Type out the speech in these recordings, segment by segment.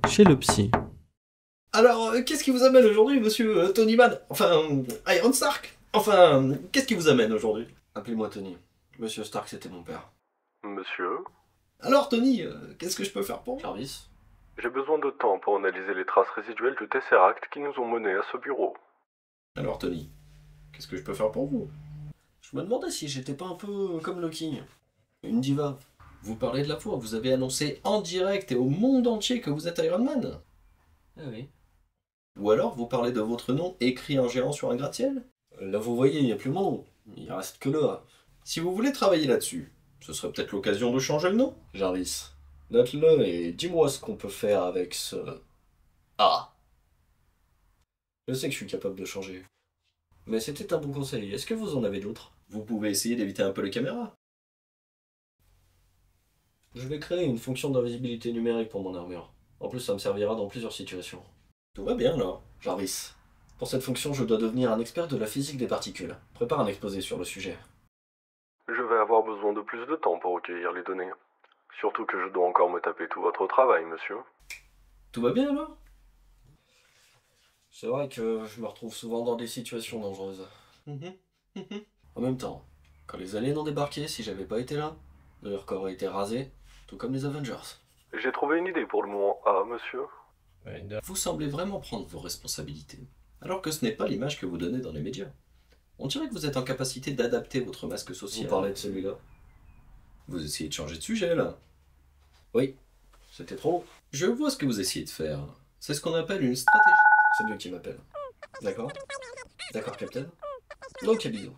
chez le psy. Alors, qu'est-ce qui vous amène aujourd'hui, monsieur Tony Man? Enfin, Iron Stark? Enfin, qu'est-ce qui vous amène aujourd'hui? Appelez-moi Tony. Monsieur Stark, c'était mon père. Monsieur, Alors, Tony, qu'est-ce que je peux faire pour vous? Jarvis? j'ai besoin de temps pour analyser les traces résiduelles du Tesseract qui nous ont menés à ce bureau. Alors, Tony, qu'est-ce que je peux faire pour vous? Je me demandais si j'étais pas un peu comme Loki. Une diva. Vous parlez de la foi, vous avez annoncé en direct et au monde entier que vous êtes Iron Man. Ah oui. Ou alors, vous parlez de votre nom écrit en géant sur un gratte-ciel. Là, vous voyez, il n'y a plus mon nom. Il reste que le A. Si vous voulez travailler là-dessus, ce serait peut-être l'occasion de changer le nom. Jarvis, note-le et dis-moi ce qu'on peut faire avec ce A. Je sais que je suis capable de changer. Mais c'était un bon conseil. Est-ce que vous en avez d'autres? Vous pouvez essayer d'éviter un peu les caméras. Je vais créer une fonction d'invisibilité numérique pour mon armure. En plus, ça me servira dans plusieurs situations. Tout va bien alors. Jarvis, pour cette fonction, je dois devenir un expert de la physique des particules. Prépare un exposé sur le sujet. Je vais avoir besoin de plus de temps pour recueillir les données. Surtout que je dois encore me taper tout votre travail, monsieur. Tout va bien alors? C'est vrai que je me retrouve souvent dans des situations dangereuses. En même temps, quand les aliens ont débarqué, si j'avais pas été là, leur corps aurait été rasé, tout comme les Avengers. J'ai trouvé une idée pour le moment A, monsieur. Vous semblez vraiment prendre vos responsabilités, alors que ce n'est pas l'image que vous donnez dans les médias. On dirait que vous êtes en capacité d'adapter votre masque social. Vous parlez de celui-là? Vous essayez de changer de sujet là. Oui, c'était trop. Je vois ce que vous essayez de faire. C'est ce qu'on appelle une stratégie. C'est Dieu qui m'appelle. D'accord? D'accord, Captain? Ok, bisous.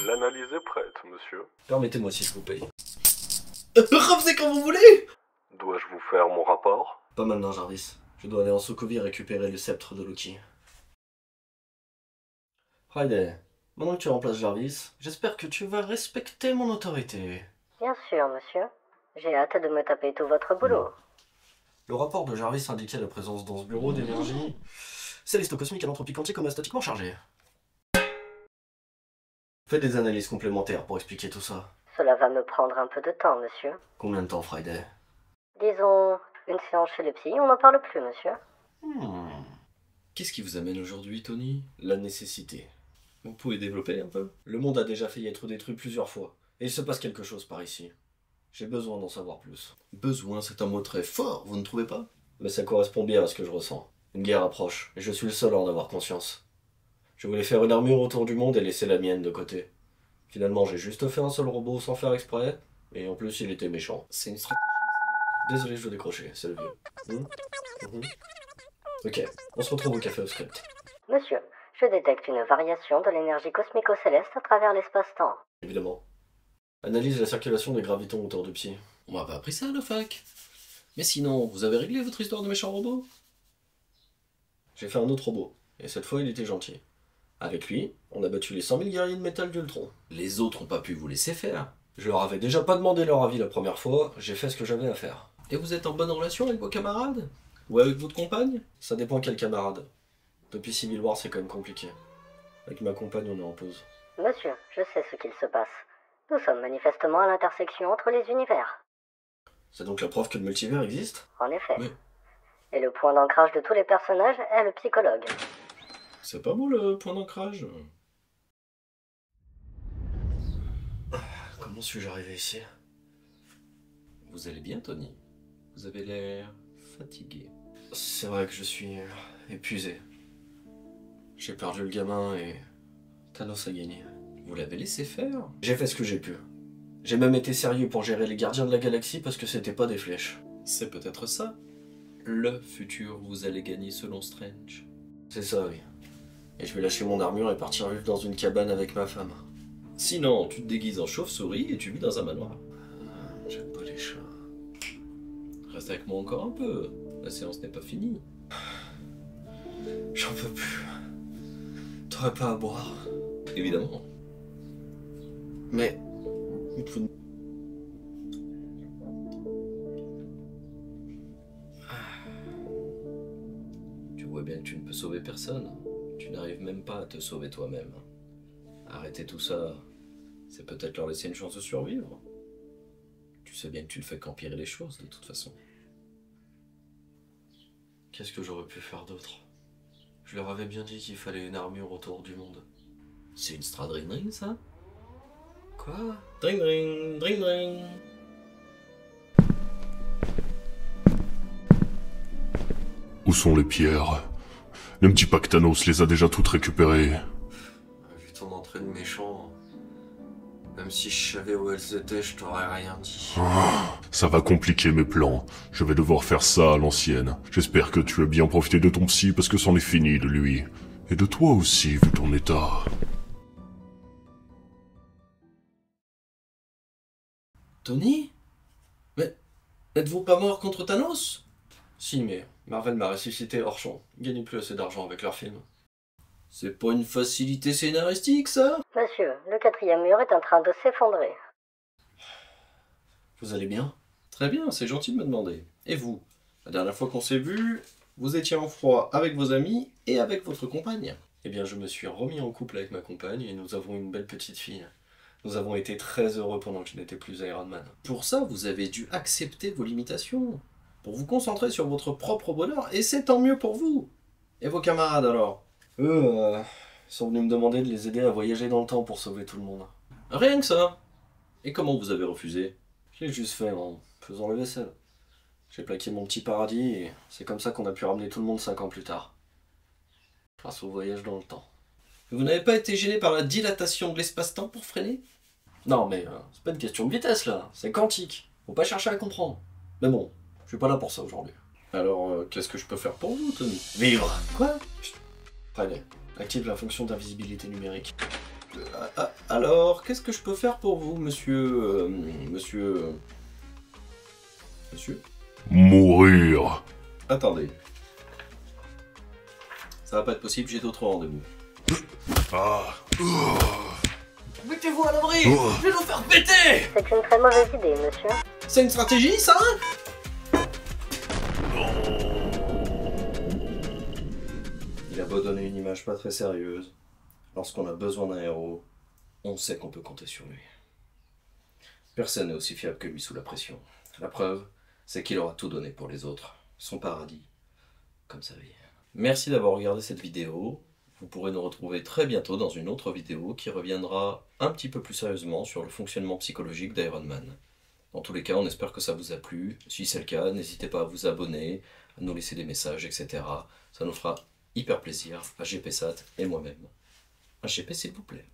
L'analyse est prête, monsieur. Permettez-moi s'il vous plaît. Revenez quand vous voulez! Dois-je vous faire mon rapport? Pas maintenant, Jarvis. Je dois aller en Sokovie récupérer le sceptre de Loki. Friday, maintenant que tu remplaces Jarvis, j'espère que tu vas respecter mon autorité. Bien sûr, monsieur. J'ai hâte de me taper tout votre boulot. Le rapport de Jarvis indiquait la présence dans ce bureau d'énergie céleste cosmique à l'entropie quantique homostatiquement chargée. Fais des analyses complémentaires pour expliquer tout ça. Cela va me prendre un peu de temps, monsieur. Combien de temps, Friday? Disons, une séance chez le psy, on n'en parle plus, monsieur. Qu'est-ce qui vous amène aujourd'hui, Tony? La nécessité. Vous pouvez développer un peu? Le monde a déjà failli être détruit plusieurs fois, et il se passe quelque chose par ici. J'ai besoin d'en savoir plus. Besoin, c'est un mot très fort, vous ne trouvez pas? Mais ça correspond bien à ce que je ressens. Une guerre approche, et je suis le seul à en avoir conscience. Je voulais faire une armure autour du monde et laisser la mienne de côté. Finalement, j'ai juste fait un seul robot sans faire exprès, et en plus il était méchant. C'est une stratégie. Désolé, je dois décrocher, c'est le vieux. Ok, on se retrouve au café au script. Monsieur, je détecte une variation de l'énergie cosmico-céleste à travers l'espace-temps. Évidemment. Analyse la circulation des gravitons autour du psy. On m'a pas appris ça à la fac. Mais sinon, vous avez réglé votre histoire de méchant robot? J'ai fait un autre robot, et cette fois il était gentil. Avec lui, on a battu les 100 000 guerriers de métal d'Ultron. Les autres ont pas pu vous laisser faire. Je leur avais déjà pas demandé leur avis la première fois, j'ai fait ce que j'avais à faire. Et vous êtes en bonne relation avec vos camarades? Ou avec votre compagne? Ça dépend quel camarade. Depuis Civil War, c'est quand même compliqué. Avec ma compagne, on est en pause. Monsieur, je sais ce qu'il se passe. Nous sommes manifestement à l'intersection entre les univers. C'est donc la preuve que le multivers existe? En effet. Mais- Et le point d'ancrage de tous les personnages est le psychologue. C'est pas beau le point d'ancrage? Comment suis-je arrivé ici? Vous allez bien, Tony? Vous avez l'air fatigué. C'est vrai que je suis épuisé. J'ai perdu le gamin et Thanos a gagné. Vous l'avez laissé faire? J'ai fait ce que j'ai pu. J'ai même été sérieux pour gérer les gardiens de la galaxie parce que c'était pas des flèches. C'est peut-être ça. Le futur vous allez gagner selon Strange. C'est ça, oui. Et je vais lâcher mon armure et partir vivre dans une cabane avec ma femme. Sinon, tu te déguises en chauve-souris et tu vis dans un manoir. J'aime pas les chats. Reste avec moi encore un peu. La séance n'est pas finie. J'en peux plus. T'aurais pas à boire. Évidemment. Mais... Tu vois bien que tu ne peux sauver personne. Tu n'arrives même pas à te sauver toi-même. Arrêter tout ça, c'est peut-être leur laisser une chance de survivre. Tu sais bien que tu ne fais qu'empirer les choses, de toute façon. Qu'est-ce que j'aurais pu faire d'autre? Je leur avais bien dit qu'il fallait une armure autour du monde. C'est une stradring ça? Quoi? Dring dring, dring dring. Où sont les pierres? Ne me dis pas que Thanos les a déjà toutes récupérées. Vu ton entrée de méchant, même si je savais où elles étaient, je t'aurais rien dit. Ça va compliquer mes plans. Je vais devoir faire ça à l'ancienne. J'espère que tu as bien profité de ton psy parce que c'en est fini de lui. Et de toi aussi, vu ton état. Tony? Mais êtes-vous pas mort contre Thanos? Si, mais Marvel m'a ressuscité hors champ. Ils gagnent plus assez d'argent avec leurs films. C'est pas une facilité scénaristique ça? Monsieur, le 4e mur est en train de s'effondrer. Vous allez bien? Très bien, c'est gentil de me demander. Et vous? La dernière fois qu'on s'est vu, vous étiez en froid avec vos amis et avec votre compagne. Eh bien, je me suis remis en couple avec ma compagne et nous avons une belle petite fille. Nous avons été très heureux pendant que je n'étais plus Iron Man. Pour ça, vous avez dû accepter vos limitations. Pour vous concentrer sur votre propre bonheur, et c'est tant mieux pour vous. Et vos camarades alors? Eux, ils sont venus me demander de les aider à voyager dans le temps pour sauver tout le monde. Rien que ça. Et comment vous avez refusé? Je l'ai juste fait en faisant la vaisselle. J'ai plaqué mon petit paradis et c'est comme ça qu'on a pu ramener tout le monde 5 ans plus tard. Grâce au voyage dans le temps. Vous n'avez pas été gêné par la dilatation de l'espace-temps pour freiner? Non mais c'est pas une question de vitesse là, c'est quantique. Faut pas chercher à comprendre. Mais bon, je suis pas là pour ça aujourd'hui. Alors, qu'est-ce que je peux faire pour vous, Tony? Vivre. Quoi? Allez, active la fonction d'invisibilité numérique. Alors, qu'est-ce que je peux faire pour vous, monsieur... Monsieur... Mourir. Attendez. Ça va pas être possible, j'ai d'autres rendez-vous. Mettez-vous à l'abri. Je vais nous faire péter. C'est une très mauvaise idée, monsieur. C'est une stratégie, ça? Il a beau donner une image pas très sérieuse, lorsqu'on a besoin d'un héros, on sait qu'on peut compter sur lui. Personne n'est aussi fiable que lui sous la pression. La preuve, c'est qu'il aura tout donné pour les autres. Son paradis, comme sa vie. Merci d'avoir regardé cette vidéo. Vous pourrez nous retrouver très bientôt dans une autre vidéo qui reviendra un petit peu plus sérieusement sur le fonctionnement psychologique d'Iron Man. Dans tous les cas, on espère que ça vous a plu. Si c'est le cas, n'hésitez pas à vous abonner, à nous laisser des messages, etc. Ça nous fera hyper plaisir, à GPSat et moi-même. Un GP s'il vous plaît.